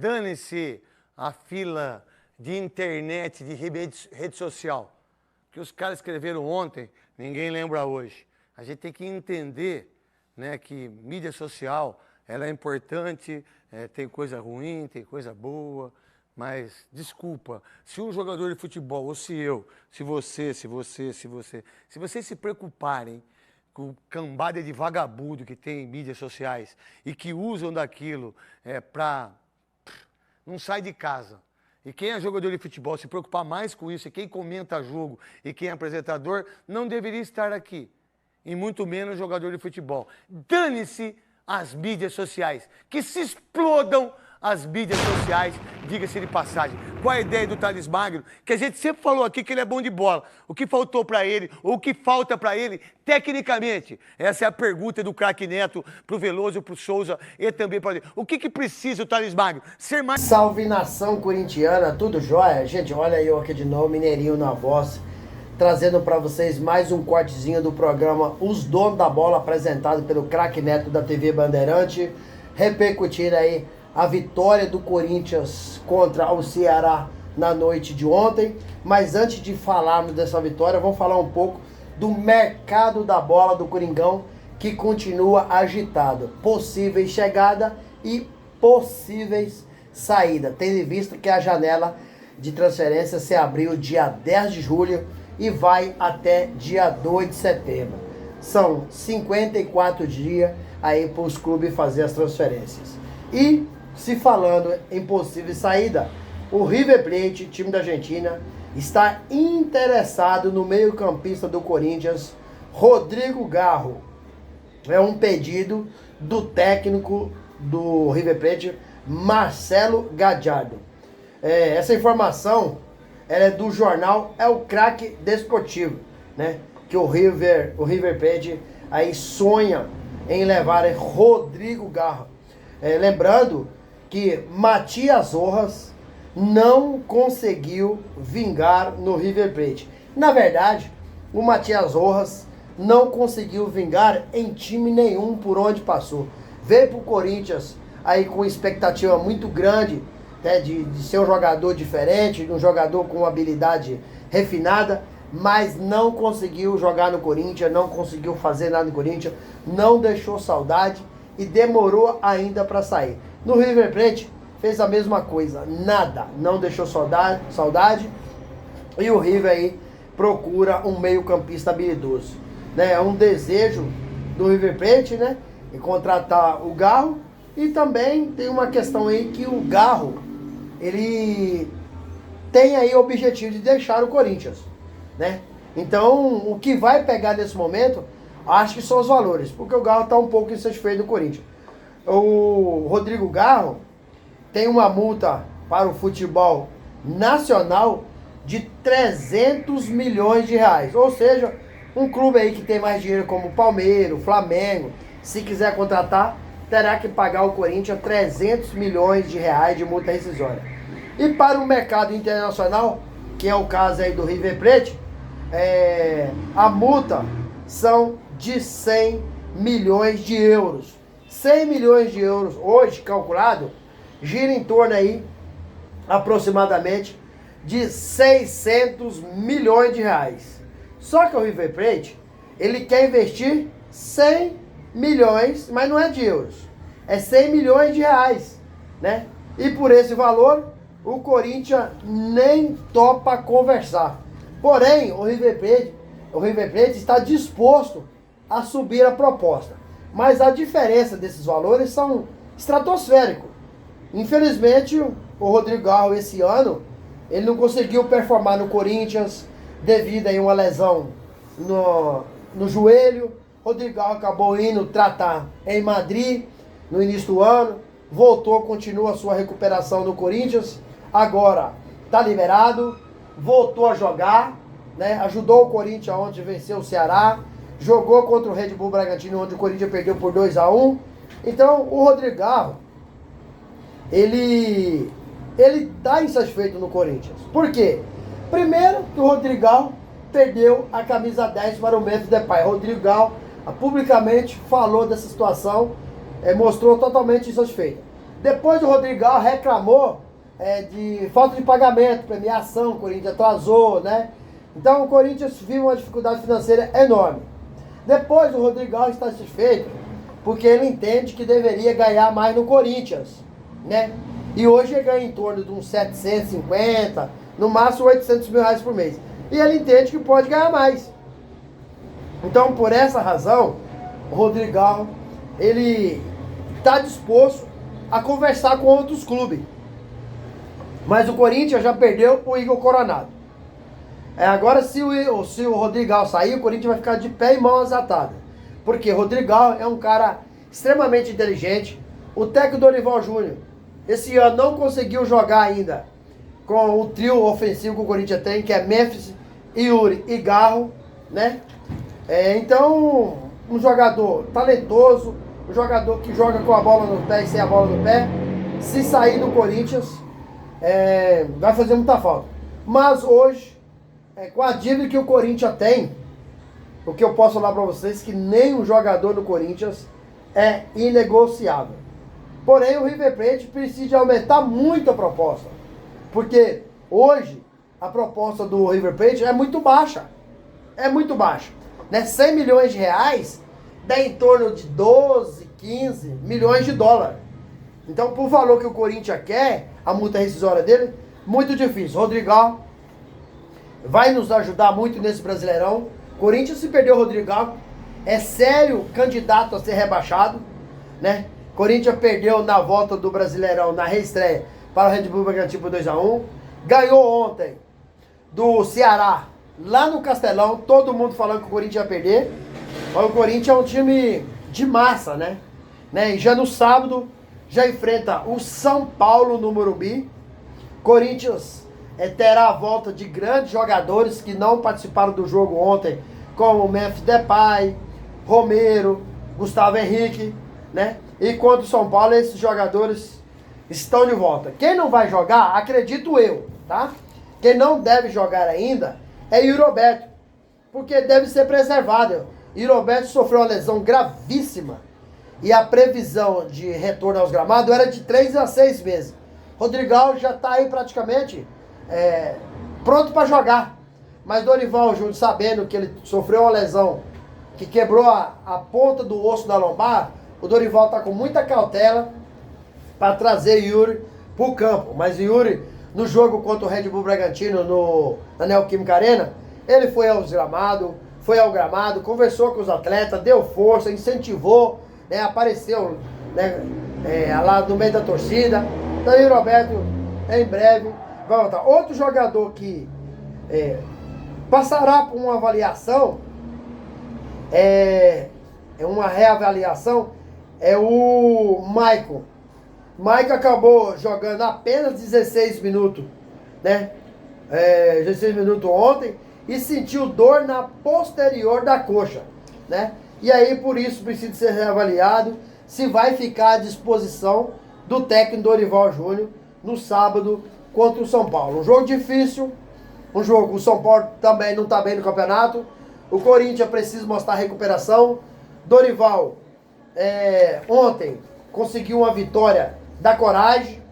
dane-se a fila de internet, de rede social. Que os caras escreveram ontem, ninguém lembra hoje. A gente tem que entender, né, que mídia social, ela é importante, tem coisa ruim, tem coisa boa, mas, desculpa, se um jogador de futebol, ou se eu, se vocês se preocuparem com cambada de vagabundo que tem em mídias sociais e que usam daquilo para... não sai de casa. E quem é jogador de futebol se preocupar mais com isso, e quem comenta jogo e quem é apresentador, não deveria estar aqui. E muito menos jogador de futebol. Dane-se as mídias sociais. Que se explodam as mídias sociais, diga-se de passagem. Qual a ideia do Thales Magno? Que a gente sempre falou aqui que ele é bom de bola. O que faltou para ele, ou o que falta para ele, tecnicamente? Essa é a pergunta do craque Neto pro Veloso, pro Souza e também para ele. O que precisa o Thales Magno? Ser mais... Salve nação corintiana, tudo jóia? Gente, olha eu aqui de novo, Mineirinho na voz, trazendo para vocês mais um cortezinho do programa Os Donos da Bola, apresentado pelo craque Neto da TV Bandeirante, repercutindo aí a vitória do Corinthians contra o Ceará na noite de ontem. Mas antes de falarmos dessa vitória, vamos falar um pouco do mercado da bola do Coringão, que continua agitado. Possíveis chegada e possíveis saída. Tendo em vista que a janela de transferência se abriu dia 10 de julho e vai até dia 2 de setembro. São 54 dias aí para os clubes fazer as transferências. E se falando em possível saída, o River Plate, time da Argentina, está interessado no meio-campista do Corinthians, Rodrigo Garro. É um pedido do técnico do River Plate, Marcelo Gallardo. Essa informação é do jornal El Craque Desportivo, né? Que o River Plate aí sonha em levar Rodrigo Garro. Lembrando que Matias Rojas não conseguiu vingar no River Plate. Na verdade, o Matias Rojas não conseguiu vingar em time nenhum por onde passou. Veio pro Corinthians aí com expectativa muito grande, né, de ser um jogador diferente, um jogador com habilidade refinada, mas não conseguiu jogar no Corinthians, não conseguiu fazer nada no Corinthians, não deixou saudade e demorou ainda para sair. No River Plate fez a mesma coisa, nada, não deixou saudade, e o River aí procura um meio-campista habilidoso, né? É um desejo do River Plate, né, de contratar o Garro, e também tem uma questão aí que o Garro, ele tem aí o objetivo de deixar o Corinthians, né? Então, o que vai pegar nesse momento, acho que são os valores, porque o Garro está um pouco insatisfeito do Corinthians. O Rodrigo Garro tem uma multa para o futebol nacional de 300 milhões de reais. Ou seja, um clube aí que tem mais dinheiro como o Palmeiras, o Flamengo, se quiser contratar, terá que pagar o Corinthians 300 milhões de reais de multa rescisória. E para o mercado internacional, que é o caso aí do River Plate, a multa são de 100 milhões de euros. 100 milhões de euros hoje calculado gira em torno aí aproximadamente de 600 milhões de reais. Só que o River Plate, ele quer investir 100 milhões, mas não é de euros, é 100 milhões de reais, né? E por esse valor, o Corinthians nem topa conversar. Porém, o River Plate está disposto a subir a proposta. Mas a diferença desses valores são estratosféricos. Infelizmente, o Rodrigo Garro esse ano, ele não conseguiu performar no Corinthians devido a uma lesão no joelho. Rodrigo Garro acabou indo tratar em Madrid no início do ano, voltou, continua a sua recuperação no Corinthians, agora está liberado, voltou a jogar, né? Ajudou o Corinthians onde venceu o Ceará, jogou contra o Red Bull Bragantino, onde o Corinthians perdeu por 2-1. Então, o Rodrigo Garro, ele está insatisfeito no Corinthians. Por quê? Primeiro, que o Rodrigo Garro perdeu a camisa 10 para o Memphis Depay. Rodrigo Garro publicamente falou dessa situação, mostrou totalmente insatisfeito. Depois o Rodrigão reclamou de falta de pagamento, premiação, o Corinthians atrasou, né? Então o Corinthians vive uma dificuldade financeira enorme. Depois o Rodrigão está satisfeito, porque ele entende que deveria ganhar mais no Corinthians, né? E hoje ele ganha em torno de uns 750, no máximo 800 mil reais por mês. E ele entende que pode ganhar mais. Então, por essa razão, o Rodrigão, ele está disposto a conversar com outros clubes. Mas o Corinthians já perdeu o Igor Coronado. Agora, se o Rodrigão sair, o Corinthians vai ficar de pé e mãos atadas. Porque o Rodrigão é um cara extremamente inteligente. O técnico Dorival Júnior, esse ano não conseguiu jogar ainda com o trio ofensivo que o Corinthians tem, que é Memphis, Yuri e Garro, né? Então, um jogador talentoso, um jogador que joga com a bola no pé e sem a bola no pé, se sair do Corinthians, vai fazer muita falta. Mas hoje, com a dívida que o Corinthians tem, o que eu posso falar para vocês é que nenhum jogador do Corinthians é inegociável. Porém, o River Plate precisa de aumentar muito a proposta. Porque hoje a proposta do River Plate é muito baixa. É muito baixa. Né? 100 milhões de reais dá em torno de 12, 15 milhões de dólares. Então, por valor que o Corinthians quer, a multa rescisória dele, muito difícil. Rodrigão vai nos ajudar muito nesse Brasileirão. Corinthians, se perder o Rodrigão, é sério candidato a ser rebaixado, né? Corinthians perdeu na volta do Brasileirão, na reestreia, para o Red Bull Bragantino por 2-1. Ganhou ontem do Ceará, lá no Castelão, todo mundo falando que o Corinthians ia perder. Mas o Corinthians é um time de massa, né? E já no sábado, já enfrenta o São Paulo no Morumbi. Corinthians terá a volta de grandes jogadores que não participaram do jogo ontem, como o Memphis Depay, Romero, Gustavo Henrique, né? E contra o São Paulo, esses jogadores estão de volta. Quem não vai jogar, acredito eu, tá? Quem não deve jogar ainda é Yuri Alberto, porque deve ser preservado. Yuri Alberto sofreu uma lesão gravíssima e a previsão de retorno aos gramados era de 3 a 6 meses. Rodrigão já está aí praticamente pronto para jogar. Mas Dorival Júnior, sabendo que ele sofreu uma lesão que quebrou a ponta do osso da lombar, o Dorival está com muita cautela para trazer Yuri para o campo. Mas Yuri, no jogo contra o Red Bull Bragantino, na Neoquímica Arena, ele foi ao gramado, conversou com os atletas, deu força, incentivou, né, apareceu, né, lá no meio da torcida. Então, Yuri Alberto, em breve, vai voltar. Outro jogador que passará por uma avaliação, uma reavaliação, é o Maicon. Maicon acabou jogando apenas 16 minutos, né? 16 minutos ontem e sentiu dor na posterior da coxa, né? E aí, por isso, precisa ser reavaliado se vai ficar à disposição do técnico Dorival Júnior no sábado contra o São Paulo. Um jogo difícil, o São Paulo também não está bem no campeonato, o Corinthians precisa mostrar recuperação. Dorival, ontem, conseguiu uma vitória da coragem,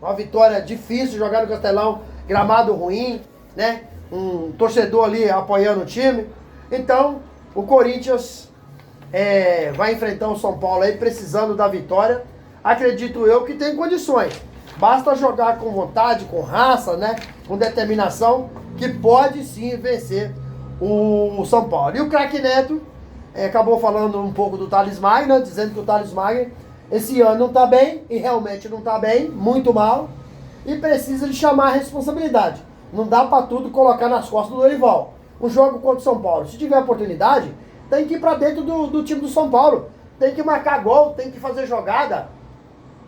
uma vitória difícil, jogar no Castelão, gramado ruim, né? Um torcedor ali apoiando o time. Então, o Corinthians vai enfrentar o São Paulo aí, precisando da vitória. Acredito eu que tem condições. Basta jogar com vontade, com raça, né? Com determinação, que pode sim vencer o São Paulo. E o craque Neto acabou falando um pouco do Thales Magno, dizendo que o Thales Magno esse ano não está bem, e realmente não está bem, muito mal, e precisa de chamar a responsabilidade. Não dá para tudo colocar nas costas do Dorival. Um jogo contra o São Paulo, se tiver oportunidade, tem que ir para dentro do time do São Paulo. Tem que marcar gol, tem que fazer jogada.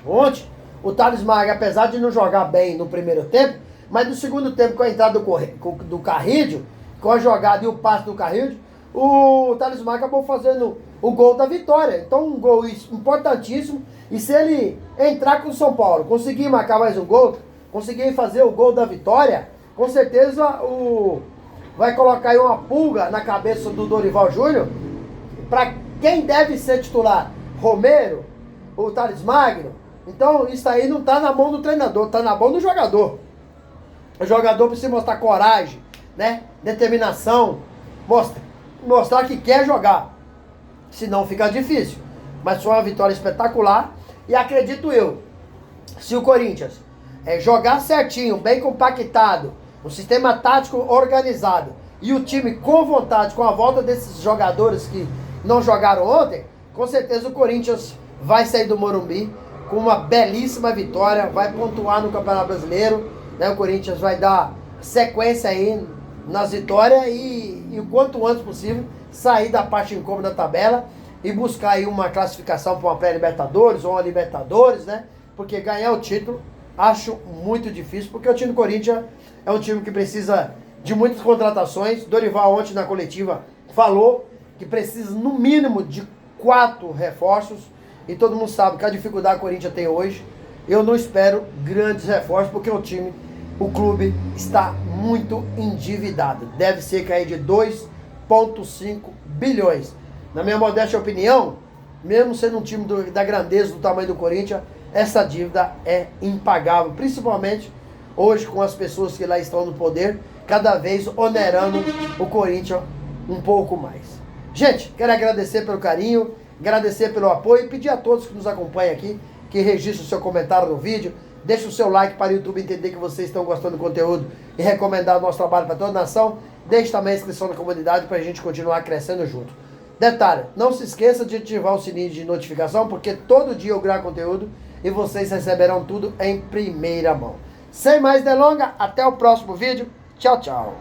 Ontem, o Thales Magno, apesar de não jogar bem no primeiro tempo, mas no segundo tempo, com a entrada do Carrídio, com a jogada e o passe do Carrídio, o Thales Magno acabou fazendo o gol da vitória. Então, um gol importantíssimo. E se ele entrar com o São Paulo, conseguir marcar mais um gol, conseguir fazer o gol da vitória, com certeza vai colocar aí uma pulga na cabeça do Dorival Júnior para quem deve ser titular: Romero, o Thales Magno, Então, isso aí não está na mão do treinador, está na mão do jogador. O jogador precisa mostrar coragem, né? Determinação, mostrar que quer jogar. Senão fica difícil. Mas foi uma vitória espetacular. E acredito eu, se o Corinthians jogar certinho, bem compactado, um sistema tático organizado e o time com vontade, com a volta desses jogadores que não jogaram ontem, com certeza o Corinthians vai sair do Morumbi com uma belíssima vitória, vai pontuar no Campeonato Brasileiro, né? O Corinthians vai dar sequência aí nas vitórias e o quanto antes possível sair da parte incômoda da tabela e buscar aí uma classificação para uma pré-Libertadores ou uma Libertadores, né? Porque ganhar o título acho muito difícil, porque o time do Corinthians é um time que precisa de muitas contratações. Dorival ontem na coletiva falou que precisa no mínimo de 4 reforços e todo mundo sabe que a dificuldade que o Corinthians tem hoje. Eu não espero grandes reforços porque o clube está muito endividado. Deve ser cair de 2,5 bilhões. Na minha modesta opinião, mesmo sendo um time da grandeza do tamanho do Corinthians, essa dívida é impagável, principalmente hoje com as pessoas que lá estão no poder, cada vez onerando o Corinthians um pouco mais. Gente, quero agradecer pelo carinho, agradecer pelo apoio e pedir a todos que nos acompanham aqui, que registrem o seu comentário no vídeo, deixe o seu like para o YouTube entender que vocês estão gostando do conteúdo e recomendar o nosso trabalho para toda a nação. Deixe também a inscrição na comunidade para a gente continuar crescendo junto. Detalhe, não se esqueça de ativar o sininho de notificação, porque todo dia eu gravo conteúdo e vocês receberão tudo em primeira mão. Sem mais delongas, até o próximo vídeo. Tchau, tchau.